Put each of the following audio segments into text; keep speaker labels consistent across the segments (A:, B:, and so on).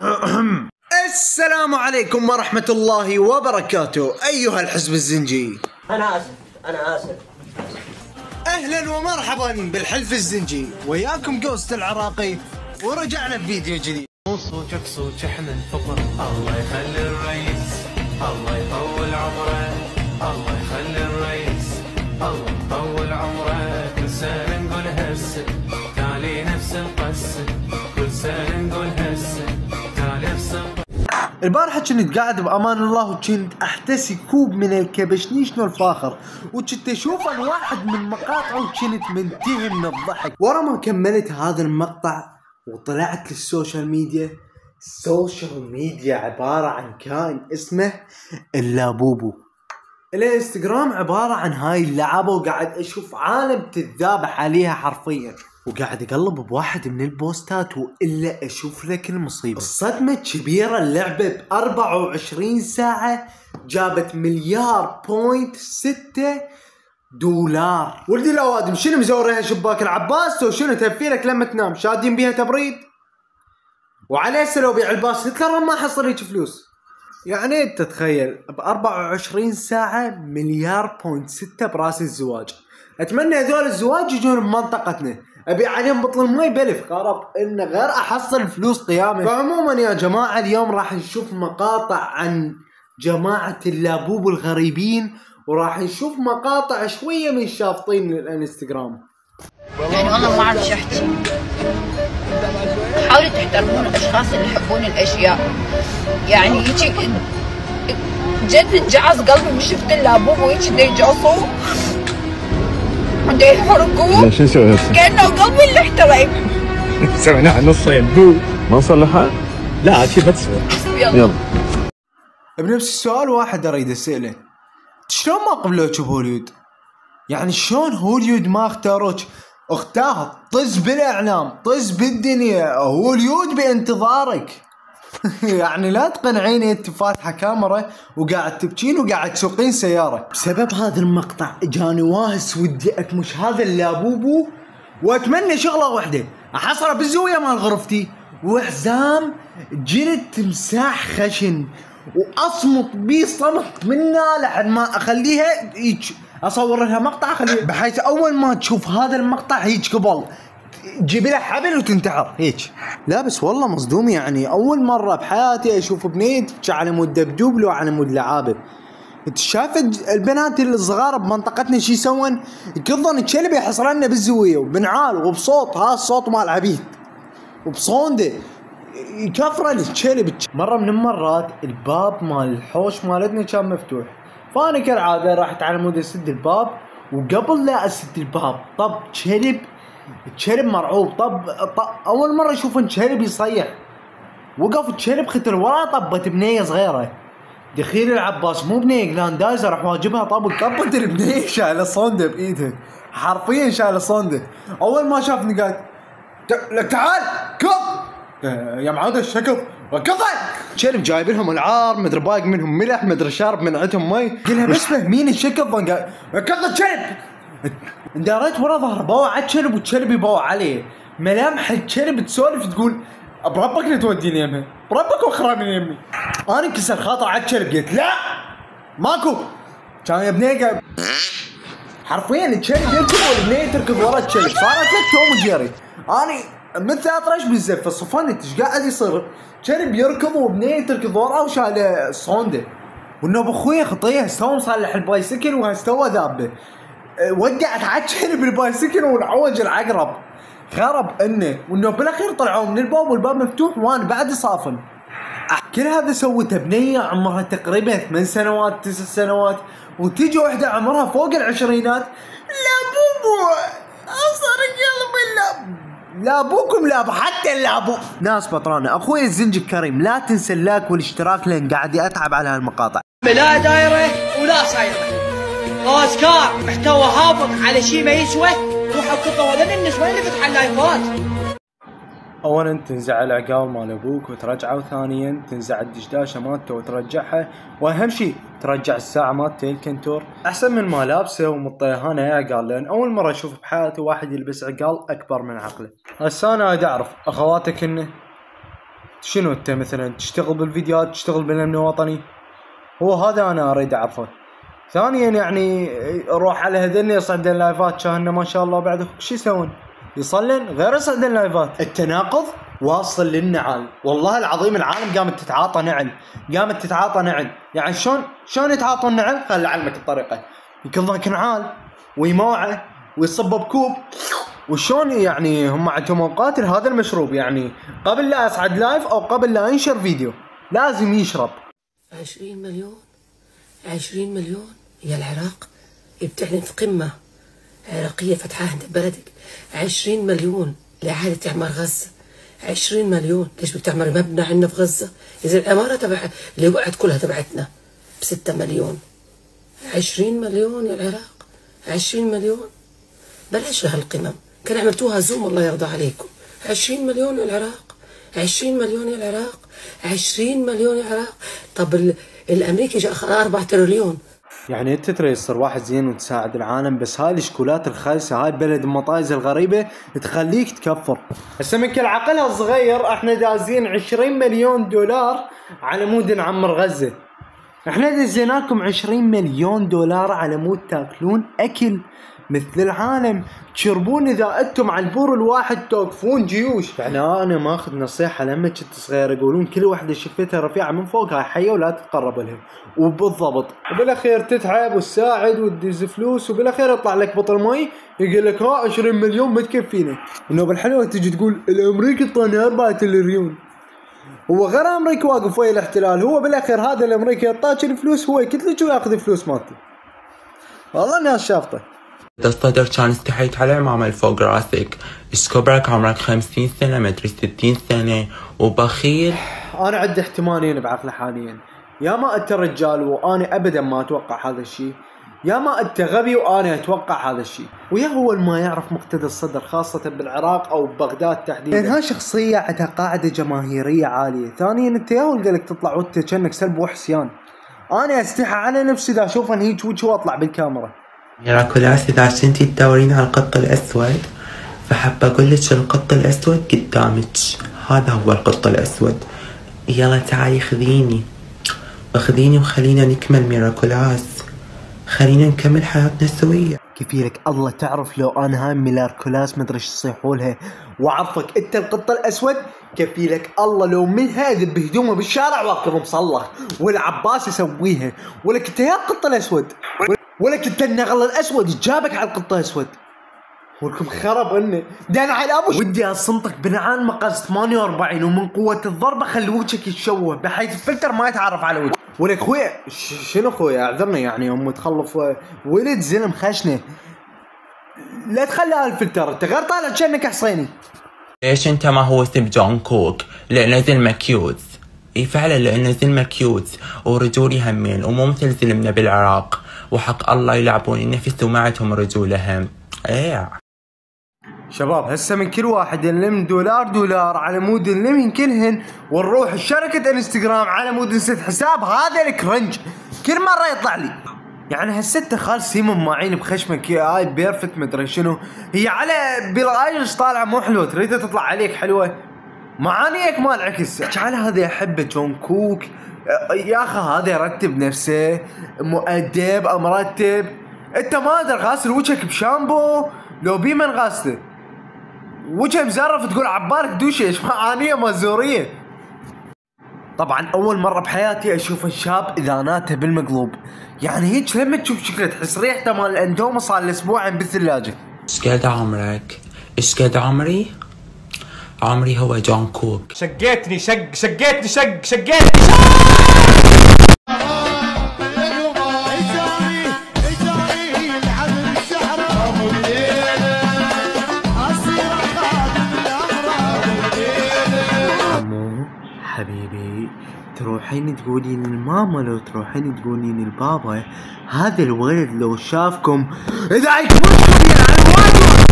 A: السلام عليكم ورحمة الله وبركاته أيها الحزب الزنجي.
B: أنا آسف.
A: أهلا ومرحبا بالحلف الزنجي، وياكم جوست العراقي، ورجعنا بفيديو جديد.
C: صوتك صوت احنا الفقر، الله يخلي الرئيس، الله يطول عمره، الله يخلي الرئيس، الله يطول عمره. كل سنة نقول هسه تالي نفس القصة، كل سنة نقول هسه تالي نفس القصة.
A: البارحة كنت قاعد بأمان الله وكنت أحتسي كوب من الكبشنيشنو الفاخر، وكنت أشوف عن واحد من مقاطعه وكنت منتهي من الضحك. ورا ما كملت هذا المقطع وطلعت للسوشيال ميديا. السوشيال ميديا عبارة عن كائن اسمه اللابوبو. الانستغرام عبارة عن هاي اللعبة، وقاعد أشوف عالم تتذابح عليها حرفيا، وقاعد اقلب بواحد من البوستات والا اشوف لك المصيبه. الصدمه كبيره، اللعبه ب 24 ساعه جابت $1.6. ولدي الاوادم، شنو مزوريها شباك العباس وشنو تهفيلك لما تنام؟ شادين بيها تبريد وعليه سلو بيع الباس هتلر ما حصل هيك فلوس. يعني انت تتخيل ب 24 ساعه $1.6 براس الزواج. اتمنى هذول الزواج يجون بمنطقتنا، ابي عليهم بطل المي بلف خرب ان غير احصل فلوس قيامه. فعموما يا جماعه اليوم راح نشوف مقاطع عن جماعه اللابوب الغريبين، وراح نشوف مقاطع شويه من شافطين الانستغرام.
D: يعني والله ما اعرف شو احكي. حاولوا تحترمون الاشخاص اللي يحبون الاشياء. يعني هيك جد انجعص قلبي من شفت اللابوب وهيك دا يجعصوا ودا يحرقوا.
E: شو نسوي هسه؟
D: كأنه قلبي اللي احترق.
E: سويناها نصين بو ما صلحها؟ لا اكيد بتسوي. يلا.
A: بنفس السؤال واحد اريد اساله، شلون ما قبلوك بهوليود؟ يعني شلون هوليود ما اختاروك؟ اختاه طز بالاعلام، طز بالدنيا، هوليود بانتظارك. يعني لا تقنعين انت فاتحه كاميرا وقاعد تبكين وقاعد تسوقين سياره. بسبب هذا المقطع اجاني واهس ودي اكمش هذا اللابوبو، واتمنى شغله واحده احصره بالزاويه مال غرفتي وحزام جلد تمساح خشن، واصمت بيه صمت منه لحد ما اخليها هيك اصور لها مقطع اخليها، بحيث اول ما تشوف هذا المقطع هيك قبل تجيب لها حبل وتنتحر هيك. لا بس والله مصدوم، يعني اول مره بحياتي اشوف بنيه تبكي على مود دبدوب لو على مود لعابه. انت شايف البنات الصغار بمنطقتنا شي يسوون؟ يقضون الكلب يحصرنا بالزاويه وبنعال وبصوت، ها الصوت مال عبيد وبصونده يكفر الكلب. مره من المرات الباب مال الحوش مالتنا كان مفتوح، فانا كالعاده رحت على مود اسد الباب، وقبل لا اسد الباب طب كلب مرعوب. طب اول مره اشوف كلب يصيح، وقف الكلب خت ورا طبت بنيه صغيره. دخيل العباس مو بنيه جلاندايزر راح واجبها طب طبت البنيه شايله صونده بايدها، حرفيا شايله صونده. اول ما شافني قالت لك تعال كف يا معود الشكل وكفى. كلب جايب لهم العار، مدري بايق منهم ملح، مدري شارب من عندهم مي. قلها بس فهمين الشكل. قال كفى الكلب. انداريت ورا ظهره بوع على الكلب والكلب يبوع عليه. ملامح الكلب تسولف تقول بربك لا توديني يمها، بربك واخرى من يمي. انا انكسر خاطر على الكلب قلت لا ماكو. كان يا بنيه حرفيا الكلب يركض والبنيه تركض ورا الكلب، صارت لك توم جيري. انا مثل اطرش بالزفه صفنت ايش قاعد يصير؟ كلب يركض وبنيه تركض وراه وشاله صونده. والنوب اخوي خطيه هسه مصلح البايسكل وهسه دابه، وقعت على الكلب البايسكل ونعوج العقرب خرب انه. وانه بالاخير طلعوا من الباب والباب مفتوح وانا بعد صافن. كل هذا سوته بنيه عمرها تقريبا 8 سنوات 9 سنوات، وتيجي واحده عمرها فوق العشرينات. لا بوبو اصر قلبي لا ابوكم لا حتى اللابو. ناس بطرانه اخوي الزنج الكريم، لا تنسى اللايك والاشتراك لان قاعد اتعب على هالمقاطع.
B: لا دايره ولا صايره، اوسكار محتوى هابط على شيء ما يسوى، وحققوا هذول النسوان اللي فتح اللايفات.
A: اولا تنزع العقال مال ابوك وترجعه، وثانيا تنزع الدشداشه مالته وترجعها، واهم شيء ترجع الساعه مالته الكنتور احسن من ما لابسه ومطيهانه يا عقال، لان اول مره اشوف بحياتي واحد يلبس عقال اكبر من عقله. هسه انا اعرف اخواتك انه شنو انت مثلا تشتغل بالفيديوهات، تشتغل بالامن الوطني؟ هو هذا انا اريد اعرفه. ثانيا يعني روح على هذن يصعدن لايفات كان ما شاء الله بعد شو يسوون؟ يصلن غير يصعدن لايفات. التناقض واصل للنعال، والله العظيم العالم قامت تتعاطى نعل، يعني شلون يتعاطون النعل؟ خل اعلمك الطريقه. يكون نعال ويموعه ويصب بكوب، وشون يعني هم عندهم اوقات لهذا المشروب، يعني قبل لا اصعد لايف او قبل لا انشر فيديو لازم يشرب.
F: 20 مليون يا العراق بتعلن في قمة عراقية فتحها عند بلدك. 20 مليون لإعادة إعمار غزة. 20 مليون ليش بدك تعمر مبنى عندنا في غزة؟ إذا العمارة تبع اللي وقعت كلها تبعتنا ب6 مليون. 20 مليون يا العراق، 20 مليون. بلاش هالقمم، كان عملتوها زوم الله يرضى عليكم. 20 مليون يا العراق، 20 مليون يا العراق، 20 مليون يا العراق. طب الامريكي جاء 4 تريليون.
A: يعني انت ترى تصير واحد زين وتساعد العالم، بس هاي الشكولات الخايسه، هاي بلد المطايز الغريبه تخليك تكفر. هسه من كل عقلها الصغير احنا دازين 20 مليون دولار على مود نعمر غزه. احنا دزيناكم 20 مليون دولار على مود تاكلون اكل مثل العالم، تشربون اذا انتم على البور الواحد توقفون جيوش. يعني انا ماخذ نصيحه لما كنت صغير يقولون كل وحده شفتها رفيعه من فوق هاي حيه ولا تتقرب لها، وبالضبط وبالاخير تتعب وتساعد وتدز فلوس، وبالاخير يطلع لك بطل مي يقول لك ها 20 مليون ما تكفينا. النوبه الحلوه تجي تقول الامريكي اعطاني 4 تريليون. هو غير امريكا واقف ويا الاحتلال، هو بالاخير هذا الامريكي يعطاك الفلوس هو يكتلك وياخذ الفلوس مالتي. والله ناس شافطه.
G: إذا الصدر كان استحيت على عمامة فوق راسك، ايش كبرك عمرك 50 سنة مدري 60 سنة وبخيل؟
A: أنا عندي احتمالين بعقلي حاليا، يا ما أنت رجال وأنا أبدا ما أتوقع هذا الشيء، يا ما أنت غبي وأنا أتوقع هذا الشيء، ويا هو ما يعرف مقتدى الصدر خاصة بالعراق أو ببغداد تحديدا. لأنها شخصية عندها قاعدة جماهيرية عالية. ثانيا أنت يا ولدك تطلع وأنت كأنك سلب وحسيان. أنا أستحي على نفسي إذا أشوفها هيك وجهي وأطلع بالكاميرا.
G: ميراكولاس إذا كنتي تدورين على القط الأسود فحب أقول لك القط الأسود قدامك، هذا هو القط الأسود. يلا تعالي خذيني وخلينا نكمل ميراكولاس، خلينا نكمل حياتنا سوية.
A: كفيلك الله تعرف لو أنا هاي ميراكولاس مدري ايش يصيحوا لها وعرفك أنت القط الأسود، كفيلك الله لو من هذا بهدومه بالشارع واقف مصلخ والعباس يسويها، ولك أنت يا القط الأسود، ولك انت النغل الاسود جابك على القطه الاسود، ولكم خرب انه دان على ابو. ودي اصمتك بنعال مقاس 48 ومن قوه الضربه خلي وجهك يتشوه بحيث الفلتر ما يتعرف على وجهك. ولك خويا شنو خويا اعذرني يعني ام تخلف ولد زلم خشنه، لا تخلي الفلتر انت غير طالع كأنك حصيني.
G: ليش انت ما هو سب جون كوك؟ لانه زلمه كيوت. اي فعلا لانه زلمه كيوت ورجولي همين ومو مثل زلمنا بالعراق، وحق الله يلعبون النفس ومعتهم رجولهم. ايه
A: شباب هسه من كل واحد نلم دولار على مود نلم كلهن ونروح شركة انستغرام على مود نسد حساب هذا الكرنج كل مرة يطلع لي. يعني هالستة خال سيمون ماعين بخشمك هاي بيرفكت مدري شنو، هي على بالايرش طالعة مو حلوة تريد تطلع عليك حلوة، معانيك مال عكس. على هذا احبه جون كوك يا اخي، هذا يرتب نفسه مؤدب مرتب. انت ما ادري غاسل وجهك بشامبو لو بيمن غاسله وجهه مزرف تقول عبالك دوشيش، معانيه مازوريه. طبعا اول مره بحياتي اشوف الشاب اذا ناته بالمقلوب، يعني هيك لما تشوف شكله تحس ريحته مال الاندومه صار له اسبوعين بالثلاجه.
G: ايش قد عمرك؟ ايش قد عمري؟ عمري هو جون كوك.
E: شقيتني شقيتني
A: عمو حبيبي تروحين تقولين للماما لو تروحين تقولين للبابا هذا الولد لو شافكم اذا يكبركم يلعن والده.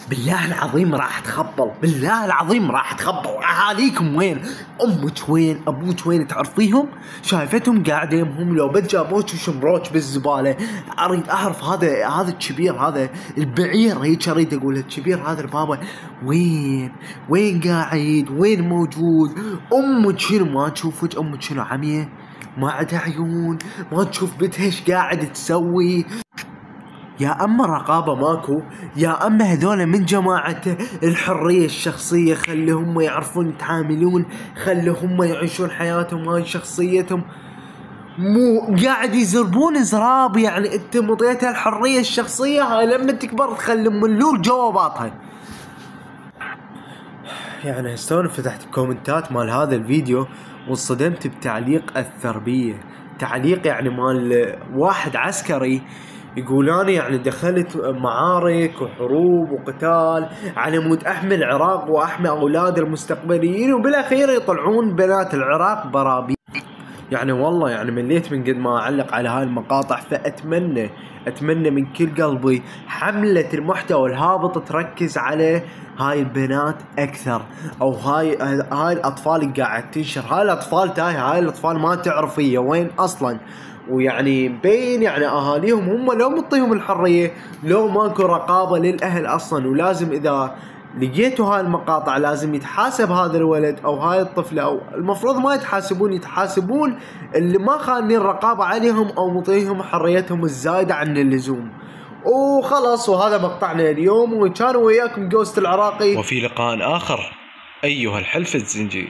A: بالله العظيم راح تخبل، بالله العظيم راح تخبل. اهاليكم وين؟ امك وين؟ ابوك وين؟ تعرفيهم؟ شايفتهم قاعدين هم لو بد جابوك وشمروك بالزباله. اريد اعرف هذا الكبير، هذا البعير هيك اريد اقول الكبير هذا البابا وين قاعد؟ وين موجود؟ امك شنو ما تشوفك؟ امك شنو عمية؟ ما عندها عيون؟ ما تشوف بنتها ايش قاعد تسوي؟ يا اما الرقابة ماكو، يا اما هذول من جماعة الحرية الشخصية. خليهم يعرفون يتعاملون، خليهم يعيشون حياتهم هاي شخصيتهم، مو قاعد يزربون زراب. يعني انت مضيتها الحرية الشخصية هاي لما تكبر تخلي ملول جواباتها. يعني هسه فتحت الكومنتات مال هذا الفيديو وانصدمت بتعليق اثر بيه. تعليق يعني مال واحد عسكري يقول انا يعني دخلت معارك وحروب وقتال على مود احمي العراق واحمي اولاد المستقبليين، وبالاخير يطلعون بنات العراق برابي. يعني والله يعني مليت من قد ما اعلق على هاي المقاطع. فاتمنى من كل قلبي حملة المحتوى الهابط تركز على هاي البنات اكثر، او هاي الاطفال اللي قاعد تنشر. هاي الاطفال تايهه، هاي الاطفال ما تعرف هي وين اصلا، ويعني مبين يعني اهاليهم هم لو مطيهم الحريه، لو ماكو رقابه للاهل اصلا. ولازم اذا لقيتوا هاي المقاطع لازم يتحاسب هذا الولد او هاي الطفله، او المفروض ما يتحاسبون اللي ما خالين رقابه عليهم او مطيهم حريتهم الزايده عن اللزوم. وخلص، وهذا مقطعنا اليوم، وكان وياكم جوست العراقي،
H: وفي لقاء آخر أيها الحلف الزنجي.